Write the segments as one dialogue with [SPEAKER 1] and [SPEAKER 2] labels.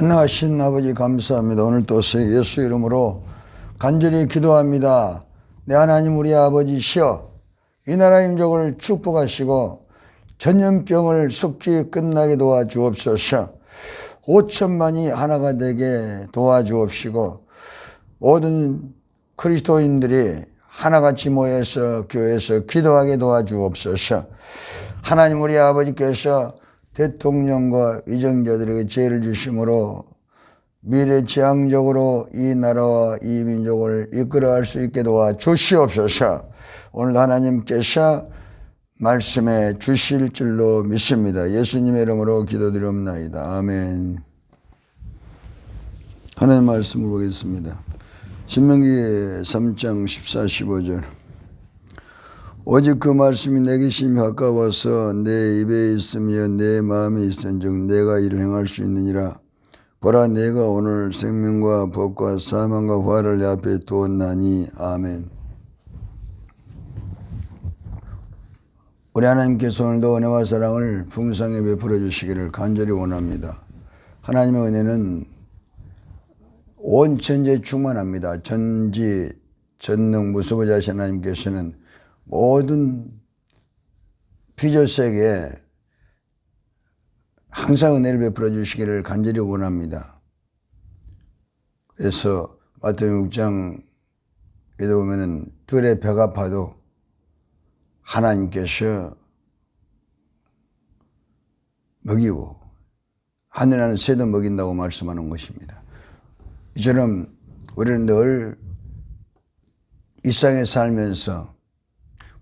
[SPEAKER 1] 전능하신 아버지 감사합니다. 오늘 또 예수 이름으로 간절히 기도합니다. 내 하나님 우리 아버지시여, 이 나라 민족을 축복하시고 전염병을 속히 끝나게 도와주옵소서. 5천만이 하나가 되게 도와주옵시고 모든 그리스도인들이 하나같이 모여서 교회에서 기도하게 도와주옵소서. 하나님 우리 아버지께서 대통령과 위정자들에게 죄를 주심으로 미래지향적으로 이 나라와 이 민족을 이끌어갈 수 있게 도와주시옵소서. 오늘 하나님께서 말씀해 주실 줄로 믿습니다. 예수님의 이름으로 기도드립니다. 아멘. 하나님 말씀을 보겠습니다. 신명기 3장 14, 15절. 오직 그 말씀이 내게 심히 가까워서 내 입에 있으며 내 마음에 있은즉 내가 이를 행할 수 있느니라. 보라, 내가 오늘 생명과 복과 사망과 화를 내 앞에 두었나니. 아멘. 우리 하나님께서 오늘도 은혜와 사랑을 풍성히 베풀어 주시기를 간절히 원합니다. 하나님의 은혜는 온 천지에 충만합니다. 전지 전능 무소부자신 하나님께서는 모든 피조세계에 항상 은혜를 베풀어 주시기를 간절히 원합니다. 그래서 마태복음 6장에도 보면은 들에 배가 파도 하나님께서 먹이고 하늘나는 새도 먹인다고 말씀하는 것입니다. 이처럼 우리는 늘 일상에 살면서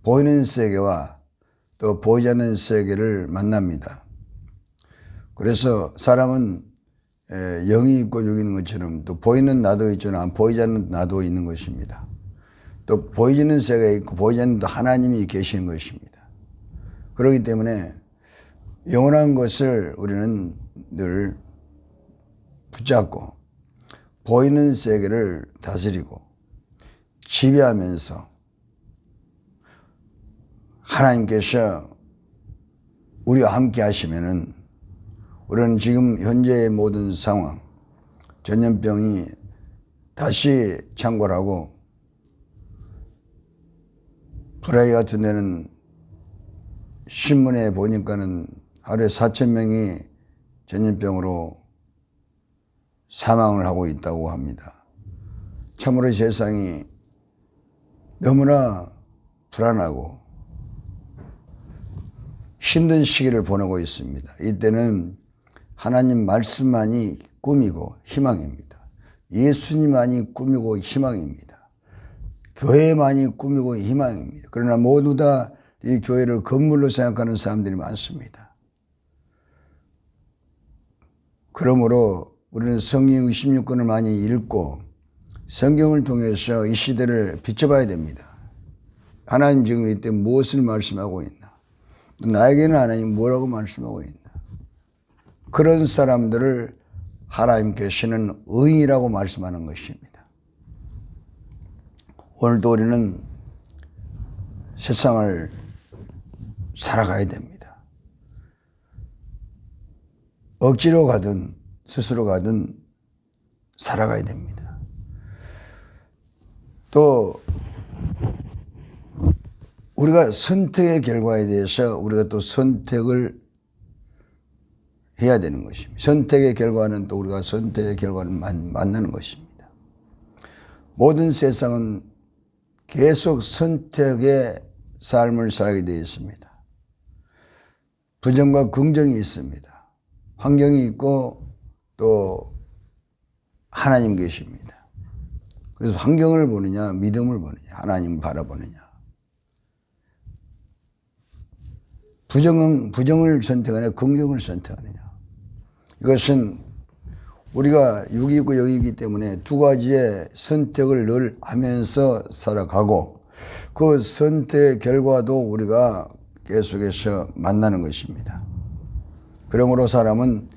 [SPEAKER 1] 보이는 세계와 또 보이지 않는 세계를 만납니다. 그래서 사람은 영이 있고 육이 있는 것처럼 또 보이는 나도 있지만 안 보이지 않는 나도 있는 것입니다. 또 보이지는 세계가 있고 보이지 않는 하나님이 계시는 것입니다. 그렇기 때문에 영원한 것을 우리는 늘 붙잡고 보이는 세계를 다스리고 지배하면서 하나님께서 우리와 함께 하시면은 우리는 지금 현재의 모든 상황, 전염병이 다시 창궐하고 프라이 같은 데는 신문에 보니까는 하루에 4,000명이 전염병으로 사망을 하고 있다고 합니다. 참으로 세상이 너무나 불안하고 힘든 시기를 보내고 있습니다. 이때는 하나님 말씀만이 꿈이고 희망입니다. 예수님만이 꿈이고 희망입니다. 교회만이 꿈이고 희망입니다. 그러나 모두 다 이 교회를 건물로 생각하는 사람들이 많습니다. 그러므로 우리는 성경 66권을 많이 읽고 성경을 통해서 이 시대를 비춰봐야 됩니다. 하나님 지금 이때 무엇을 말씀하고 있나? 나에게는 하나님 뭐라고 말씀하고 있나? 그런 사람들을 하나님께서는 의인이라고 말씀하는 것입니다. 오늘도 우리는 세상을 살아가야 됩니다. 억지로 가든 스스로 가든 살아가야 됩니다. 또 우리가 선택의 결과에 대해서 우리가 또 선택을 해야 되는 것입니다. 선택의 결과는 또 우리가 선택의 결과를 만나는 것입니다. 모든 세상은 계속 선택의 삶을 살게 되어 있습니다. 부정과 긍정이 있습니다. 환경이 있고 또 하나님 계십니다. 그래서 환경을 보느냐 믿음을 보느냐 하나님을 바라보느냐, 부정을 선택하느냐 긍정을 선택하느냐, 이것은 우리가 육이 있고 영이 있기 때문에 두 가지의 선택을 늘 하면서 살아가고 그 선택의 결과도 우리가 계속해서 만나는 것입니다. 그러므로 사람은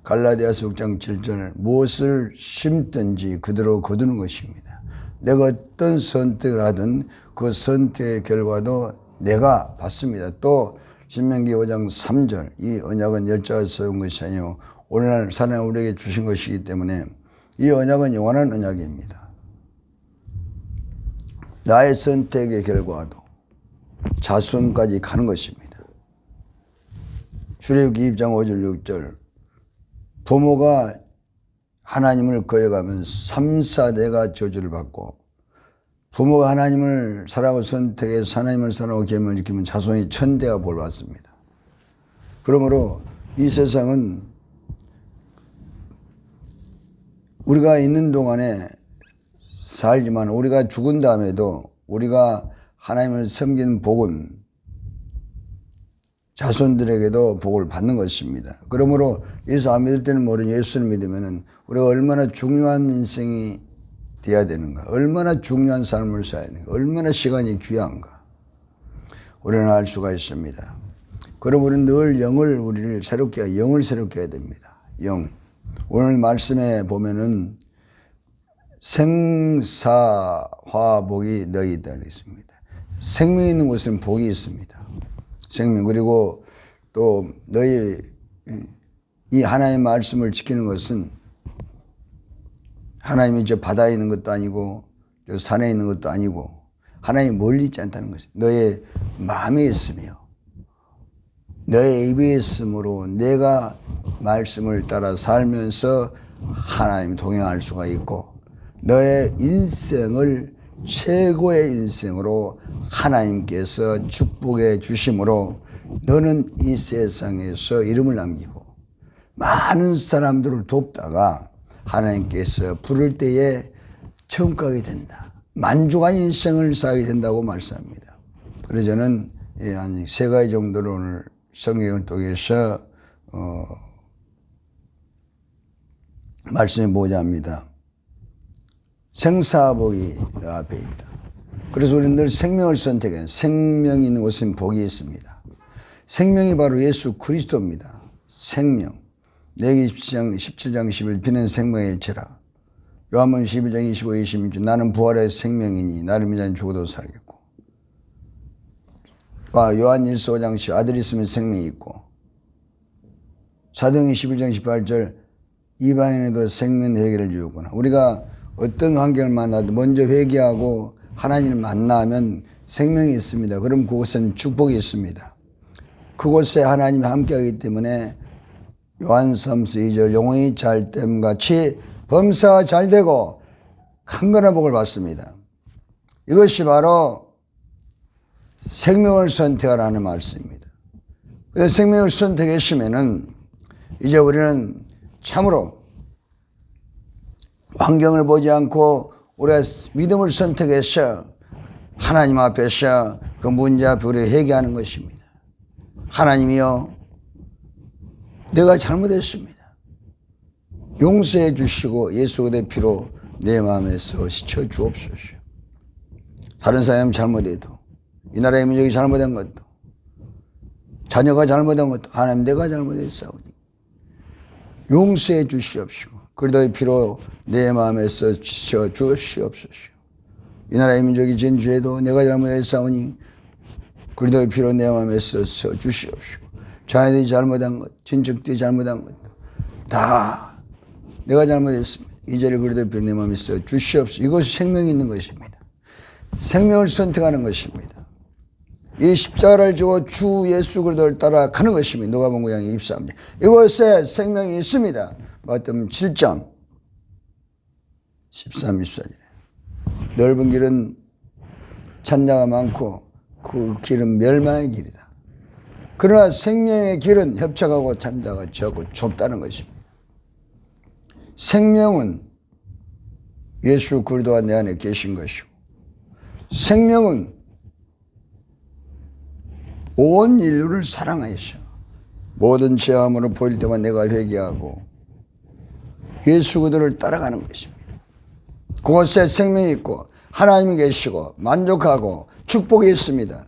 [SPEAKER 1] 갈라디아서 6장 7절 무엇을 심든지 그대로 거두는 것입니다. 내가 어떤 선택을 하든 그 선택의 결과도 내가 받습니다. 또 신명기 5장 3절 이 언약은 열자가 세운 것이 아니요 오늘날 하나님 우리에게 주신 것이기 때문에 이 언약은 영원한 언약입니다. 나의 선택의 결과도 자손까지 가는 것입니다. 출애굽기 2장 5절 6절 부모가 하나님을 거역하면 3, 4대가 저주를 받고 부모가 하나님을 사랑하고 선택해서 하나님을 사랑하고 계명을 지키면 자손이 1000대가 볼 받습니다. 그러므로 이 세상은 우리가 있는 동안에 살지만 우리가 죽은 다음에도 우리가 하나님을 섬기는 복은 자손들에게도 복을 받는 것입니다. 그러므로 예수 안 믿을 때는 모르는 예수를 믿으면 우리가 얼마나 중요한 인생이 되어야 되는가, 얼마나 중요한 삶을 살아야 되는가, 얼마나 시간이 귀한가 우리는 알 수가 있습니다. 그럼 우리는 늘 우리를 새롭게 영을 새롭게 해야 됩니다. 영. 오늘 말씀에 보면은 생사화복이 너희들 있습니다. 생명이 있는 곳에는 복이 있습니다. 생명. 그리고 또 너희 이 하나님의 말씀을 지키는 것은 하나님이 저 바다에 있는 것도 아니고 저 산에 있는 것도 아니고 하나님이 멀리 있지 않다는 것입니다. 너의 마음에 있으며 너의 입에 있으므로 내가 말씀을 따라 살면서 하나님 동행할 수가 있고 너의 인생을 최고의 인생으로 하나님께서 축복해 주심으로 너는 이 세상에서 이름을 남기고 많은 사람들을 돕다가 하나님께서 부를 때에 천국 가게 된다. 만족한 인생을 살게 된다고 말씀합니다. 그래서 저는 한 3가지 정도를 오늘 성경을 통해서 말씀해 보고자 합니다. 생사복이 너 앞에 있다. 그래서 우리는 늘 생명을 선택해요. 생명이 있는 곳은 복이 있습니다. 생명이 바로 예수 그리스도입니다. 생명. 내게 17장 11 비는 생명의 일체라. 요한복음 11장 25, 26 나는 부활의 생명이니 나를 믿는 자는 죽어도 살겠고. 요한 1서 5장 10 아들이 있으면 생명이 있고. 사도행전 11장 18절 이방인에도 생명 회개를 주었구나. 우리가 어떤 환경을 만나도 먼저 회개하고 하나님을 만나면 생명이 있습니다. 그럼 그곳에는 축복이 있습니다. 그곳에 하나님이 함께하기 때문에 요한삼서 2절 영혼이 잘됨같이 범사가 잘되고 강건한 복을 받습니다. 이것이 바로 생명을 선택하라는 말씀입니다. 그래서 생명을 선택했으면은 이제 우리는 참으로 환경을 보지 않고 우리가 믿음을 선택해서 하나님 앞에서 그 문제 앞에 우리가 회개하는 것입니다. 하나님이여 내가 잘못했습니다. 용서해 주시고 예수 그리스도의 피로 내 마음에서 씻어 주옵소서. 다른 사람이 잘못해도 이 나라의 민족이 잘못한 것도 자녀가 잘못한 것도 하나님 내가 잘못했사오니 용서해 주시옵시고 그리스도의 피로 내 마음에서 씻어 주시옵소서. 이 나라의 민족이 지은 죄도 내가 잘못했사오니 그리스도의 피로 내 마음에서 씻어 주시옵시고 자녀들이 잘못한 것, 친척들이 잘못한 것 다 내가 잘못했습니다. 이 죄를 그리스도의 피로 내 마음에 써 주시옵소서. 이것이 생명이 있는 것입니다. 생명을 선택하는 것입니다. 이 십자가를 지고 주 예수 그리스도를 따라가는 것입니다. 누가복음 9장 23절 이곳에 생명이 있습니다. 마태복음 7장 13, 14절에 넓은 길은 찬자가 많고 그 길은 멸망의 길이다. 그러나 생명의 길은 협착하고 찬자가 적고 좁다는 것입니다. 생명은 예수 그리스도가 내 안에 계신 것이고 생명은 온 인류를 사랑하셔. 모든 죄함으로 보일 때만 내가 회개하고 예수 그리스도를 따라가는 것입니다. 그곳에 생명이 있고 하나님이 계시고 만족하고 축복이 있습니다.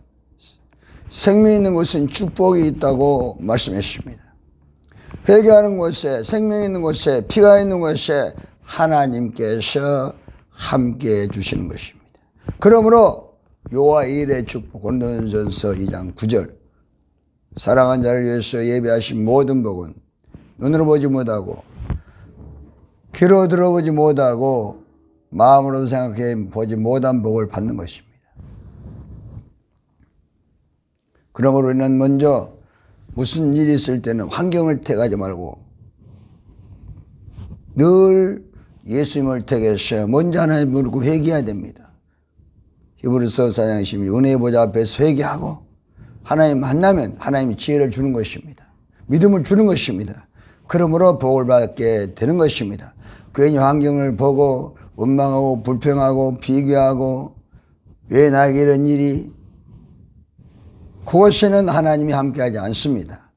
[SPEAKER 1] 생명이 있는 곳은 축복이 있다고 말씀하십니다. 회개하는 곳에 생명이 있는 곳에 피가 있는 곳에 하나님께서 함께해 주시는 것입니다. 그러므로 요와 일의 축복 고린도전서 2장 9절 사랑한 자를 위해서 예배하신 모든 복은 눈으로 보지 못하고 귀로 들어보지 못하고 마음으로 생각해 보지 못한 복을 받는 것입니다. 그러므로 우리는 먼저 무슨 일이 있을 때는 환경을 택하지 말고 늘 예수님을 택해서 먼저 하나님 물고 회개해야 됩니다. 히브리서 4장 16 은혜의 보좌 앞에서 회개하고 하나님 만나면 하나님이 지혜를 주는 것입니다. 믿음을 주는 것입니다. 그러므로 복을 받게 되는 것입니다. 괜히 환경을 보고 원망하고 불평하고 비교하고 왜 나에게 이런 일이, 그것에는 하나님이 함께하지 않습니다.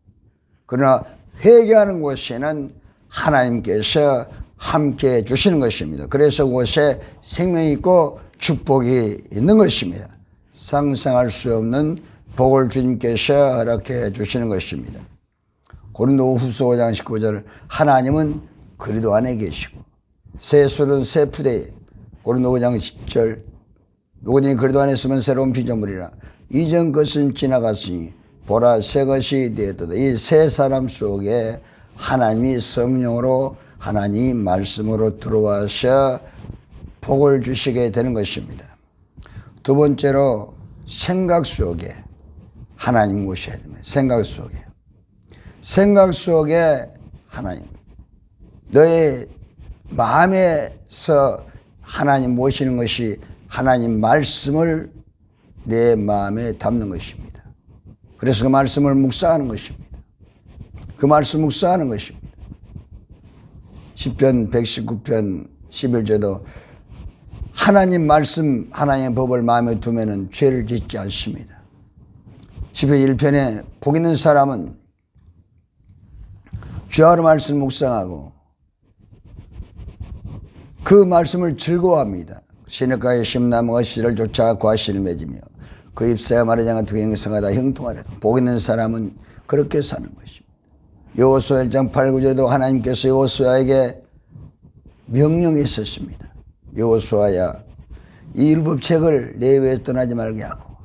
[SPEAKER 1] 그러나 회개하는 곳에는 하나님께서 함께해 주시는 것입니다. 그래서 그곳에 생명이 있고 축복이 있는 것입니다. 상상할 수 없는 복을 주님께서 허락해 주시는 것입니다. 고린도후서 5장 19절 하나님은 그리스도 안에 계시고 새 술은 새 푸대에 고린도 5장 10절 누구든지 그리스도 안에 있으면 새로운 피조물이라 이전 것은 지나갔으니 보라 새 것이 되었도다. 이 새 사람 속에 하나님이 성령으로 하나님 말씀으로 들어와서 복을 주시게 되는 것입니다. 두 번째로 생각 속에 하나님 모셔야 됩니다. 생각 속에 하나님, 너의 마음에서 하나님 모시는 것이 하나님 말씀을 내 마음에 담는 것입니다. 그래서 그 말씀을 묵상하는 것입니다. 그 말씀 묵상하는 것입니다. 시편 119편 11절도 하나님 말씀, 하나님의 법을 마음에 두면은 죄를 짓지 않습니다. 시편 1편에 복 있는 사람은 주야로 말씀 묵상하고 그 말씀을 즐거워합니다. 시냇가에 심나무가 씨를 쫓아 과실을 맺으며 그 잎새가 마르지 않고 두경성하다 형통하리라. 복 있는 사람은 그렇게 사는 것입니다. 여호수아 1장 8, 9절에도 하나님께서 여호수아에게 명령했었습니다. 여호수아야, 이 율법책을 레위에서 떠나지 말게 하고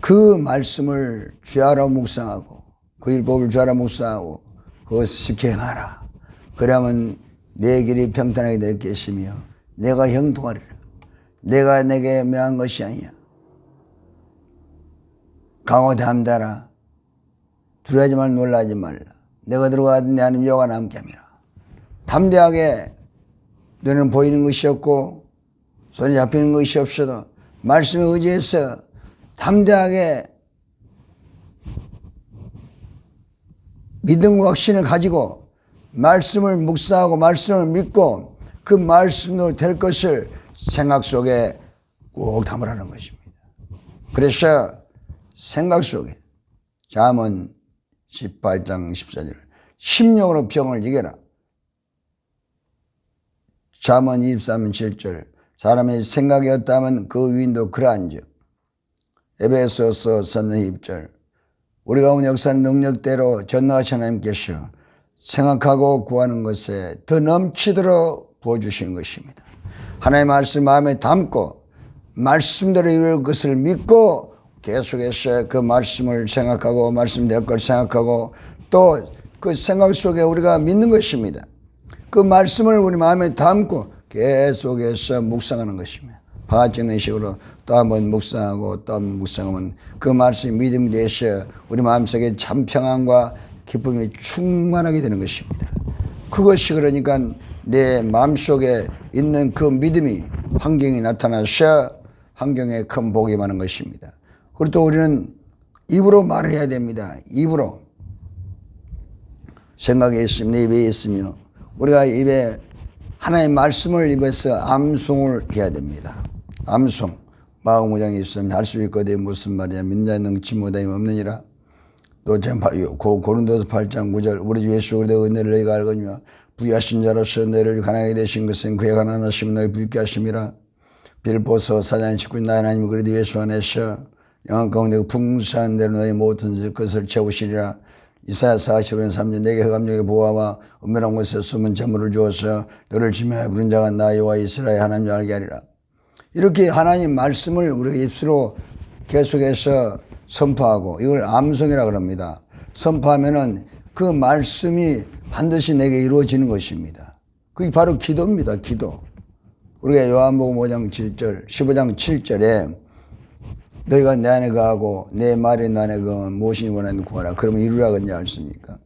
[SPEAKER 1] 그 말씀을 주야로 묵상하고 그 율법을 주야로 묵상하고 그것을 지켜 행하라. 그러면 내 길이 평탄하게 될 것이며 내가 형통하리라. 내가 내게 명한 것이 아니야. 강호 담대하라. 두려워하지 말라. 놀라지 말라. 내가 들어가든 내 하나님 여호와와 함께 함이라. 담대하게 너는 보이는 것이 없고 손에 잡히는 것이 없어도 말씀에 의지해서 담대하게 믿음과 확신을 가지고 말씀을 묵상하고 말씀을 믿고 그 말씀으로 될 것을 생각 속에 꼭 담으라는 것입니다. 그래서 생각 속에 잠언 18장 14절 심령으로 병을 이겨라. 잠언 23장 7절 사람의 생각이 없다면 그 위인도 그러한즉. 에베소서 3장 2절 우리가 온 역사는 능력대로 전능하신 하나님께서 생각하고 구하는 것에 더 넘치도록 부어주시는 것입니다. 하나님의 말씀 마음에 담고 말씀대로 이룰 것을 믿고 계속해서 그 말씀을 생각하고 말씀될 걸 생각하고 또 그 생각 속에 우리가 믿는 것입니다. 그 말씀을 우리 마음에 담고 계속해서 묵상하는 것입니다. 바가 찍는 식으로 또 한번 묵상하고 또 한번 묵상하면 그 말씀이 믿음이 되셔 우리 마음속에 참 평안과 기쁨이 충만하게 되는 것입니다. 그것이 그러니까 내 마음속에 있는 그 믿음이 환경에 나타나서 환경에 큰 복이 임하는 것입니다. 그리고 또 우리는 입으로 말을 해야 됩니다. 입으로. 생각에 있으며 내 입에 있으며 우리가 입에 하나님의 말씀을 입에서 암송을 해야 됩니다. 암송. 마음무장이 있으면 할 수 있거든 무슨 말이냐. 믿는 자는 능치 못함이 없느니라. 또 고린도서 8장 9절 우리 주 예수 그리스도의 은혜를 너희가 알거니와 부유하신 자로서 너희를 가난하게 되신 것은 그의 가난하심을 너희 부유케 하심이라. 빌보서 4장 19절 나 하나님 그리스도 예수 안에서 영원 가운데 풍성한 대로 너희 모든 것을 채우시리라. 이사야 45년 3절 내게 흑암역의 보화와 은밀한 곳에 숨은 재물을 주어서 너를 지명하여 부른 자가 나 여호와 이스라엘 하나님 알게 하리라. 이렇게 하나님 말씀을 우리가 입술로 계속해서 선포하고 이걸 암송이라고 합니다. 선포하면은 그 말씀이 반드시 내게 이루어지는 것입니다. 그게 바로 기도입니다. 기도. 우리가 요한복음 5장 7절, 15장 7절에 너희가 내 안에 거하고 내 말이 내 안에 거하면 무엇이니 원하는 구하라. 그러면 이루라 그러지 않습니까?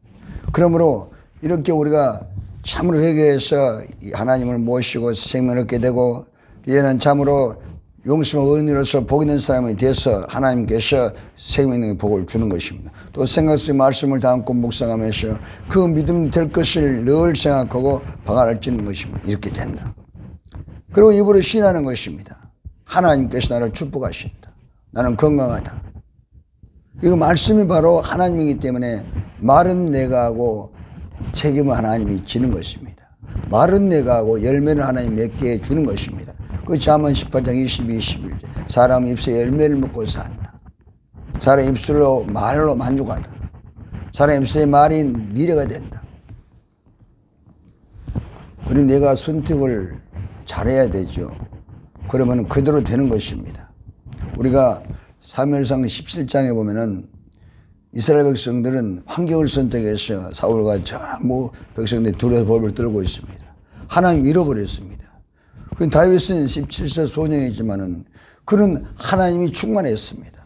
[SPEAKER 1] 그러므로 이렇게 우리가 참으로 회개해서 하나님을 모시고 생명을 얻게 되고 이제는 참으로 용심의 의인으로서 복 있는 사람이 돼서 하나님께서 생명의 복을 주는 것입니다. 또 생각 속의 말씀을 담고 묵상하면서 그 믿음 될 것을 늘 생각하고 방안을 찌는 것입니다. 이렇게 된다. 그리고 입으로 신하는 것입니다. 하나님께서 나를 축복하신다. 나는 건강하다. 이거 말씀이 바로 하나님이기 때문에 말은 내가 하고 책임은 하나님이 지는 것입니다. 말은 내가 하고 열매는 하나님 맺게 주는 것입니다. 그 잠언 18장 22, 21절. 사람 입술에 열매를 먹고 산다. 사람 입술로 말로 만족하다. 사람 입술의 말이 미래가 된다. 그리고 내가 선택을 잘해야 되죠. 그러면 그대로 되는 것입니다. 우리가 사무엘상 17장에 보면은 이스라엘 백성들은 환경을 선택해서 사울과 전부 백성들이 두려워 벌벌 떨고 있습니다. 하나님 잃어버렸습니다. 그 다윗은 17세 소년이지만은 그는 하나님이 충만했습니다.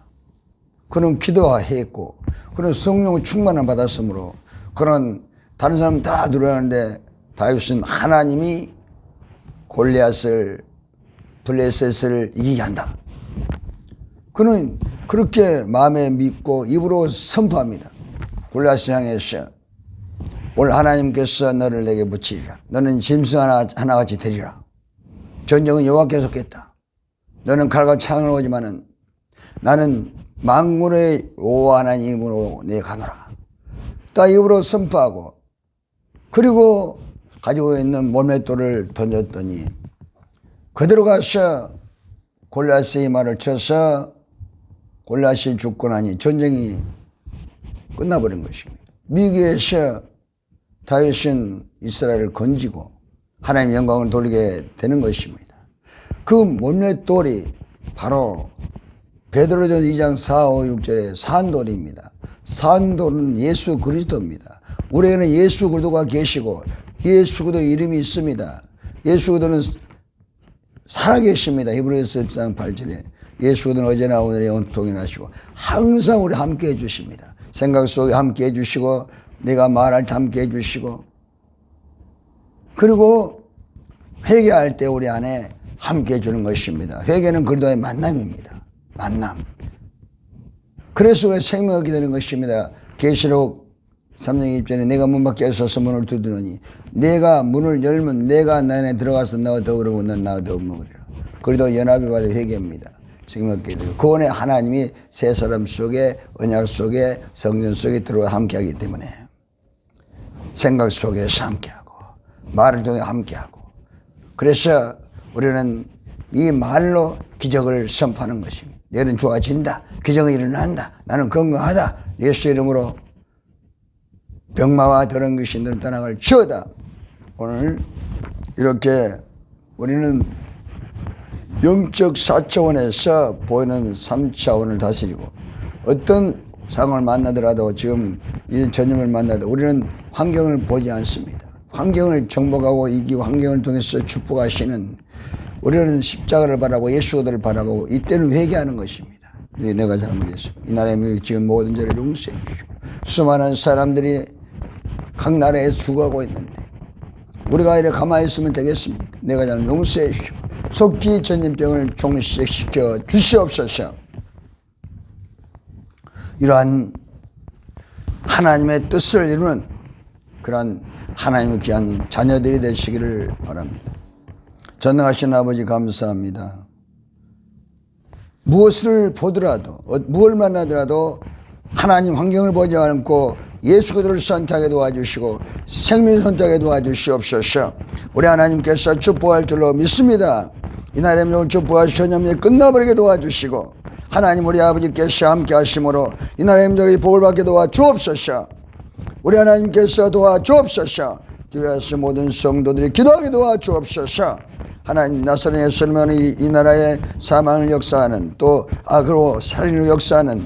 [SPEAKER 1] 그는 기도했고 그는 성령 충만을 받았으므로 그는 다른 사람 다 두려워하는데 다윗은 하나님이 골리앗을 블레셋을 이기게 한다. 그는 그렇게 마음에 믿고 입으로 선포합니다. 골리앗을 향해서 오늘 하나님께서 너를 내게 붙이리라. 너는 짐승 하나같이 되리라. 전쟁은 여호와께서 겠다. 너는 칼과 창을 오지만은 나는 만군의 여호와 하나님으로 내 가노라. 딱 입으로 선포하고 그리고 가지고 있는 몰맷돌을 던졌더니 그대로 가서 골리앗의 말을 쳐서 골리앗이 죽고 나니 전쟁이 끝나버린 것입니다. 미기에서 다윗은 이스라엘을 건지고 하나님의 영광을 돌리게 되는 것입니다. 그 몰맷돌이 바로 베드로전 2장 4, 5, 6절의 산돌입니다. 산돌은 예수 그리스도입니다. 우리에게는 예수 그리스도가 계시고 예수 그리스도 이름이 있습니다. 예수 그리스도는 살아계십니다. 히브리서 13장 8절에 예수 그리스도는 어제나 오늘에 온통이 나시고 항상 우리 함께 해주십니다. 생각 속에 함께 해주시고 내가 말할 때 함께 해주시고 그리고 회개할 때 우리 안에 함께 해주는 것입니다. 회개는 그리스도의 만남입니다. 만남. 그래서 우리 생명을 얻게 되는 것입니다. 계시록 3장 2절에 내가 문 밖에 서서 문을 두드리니 내가 문을 열면 내가 나 안에 들어가서 나와 더불어 넌 나와 더불어 먹으리라. 그리도 연합이 받아 회개입니다. 생명 얻게 되고 그 안에 하나님이 세 사람 속에 언약 속에 성령 속에 들어와 함께하기 때문에 생각 속에서 함께하고 말을 통해 함께하고 그래서 우리는 이 말로 기적을 선포하는 것입니다. 내일은 좋아진다. 기적이 일어난다. 나는 건강하다. 예수 이름으로 병마와 더러운 귀신들은 떠나갈 지어다. 오늘 이렇게 우리는 영적 4차원에서 보이는 3차원을 다스리고 어떤 상황을 만나더라도 지금 이 전염을 만나도 우리는 환경을 보지 않습니다. 환경을 정복하고 이기고 환경을 통해서 축복하시는 우리는 십자가를 바라보고 예수 그리스도를 바라보고 이때는 회개하는 것입니다. 내가 잘못했습니다. 이 나라에 지금 모든 죄를 용서해 주시고 수많은 사람들이 각 나라에 죽어가고 있는데 우리가 이렇게 가만히 있으면 되겠습니까? 내가 잘못 용서해 주시고 속기 전염병을 종식시켜 주시옵소서. 이러한 하나님의 뜻을 이루는 그러한 하나님의 귀한 자녀들이 되시기를 바랍니다. 전능하신 아버지 감사합니다. 무엇을 보더라도 무엇을 만나더라도 하나님 환경을 보지 않고 예수 그리스도를 선택하게 도와주시고 생명 선택하게 도와주시옵소서. 우리 하나님께서 축복할 줄로 믿습니다. 이날의 명을 축복하시 전염이 끝나버리게 도와주시고 하나님 우리 아버지께서 함께 하심으로 이날의 명의 복을 받게 도와주옵소서. 우리 하나님께서 도와주옵소서. 교회에서 모든 성도들이 기도하게 도와주옵소서. 하나님 나사렛 예수님은 이 나라의 사망을 역사하는 또 악으로 살인을 역사하는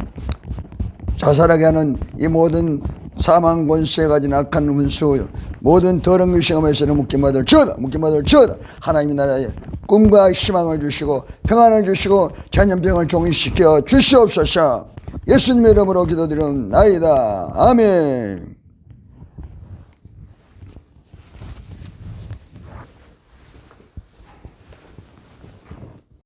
[SPEAKER 1] 자살하게 하는 이 모든 사망 권세 가진 악한 원수 모든 더러운 유시감에서는 묶임받을 지어다. 묶임받을 지어다. 하나님의 나라에 꿈과 희망을 주시고 평안을 주시고 전염병을 종식시켜 주시옵소서. 예수님의 이름으로 기도드리옵나이다. 아멘.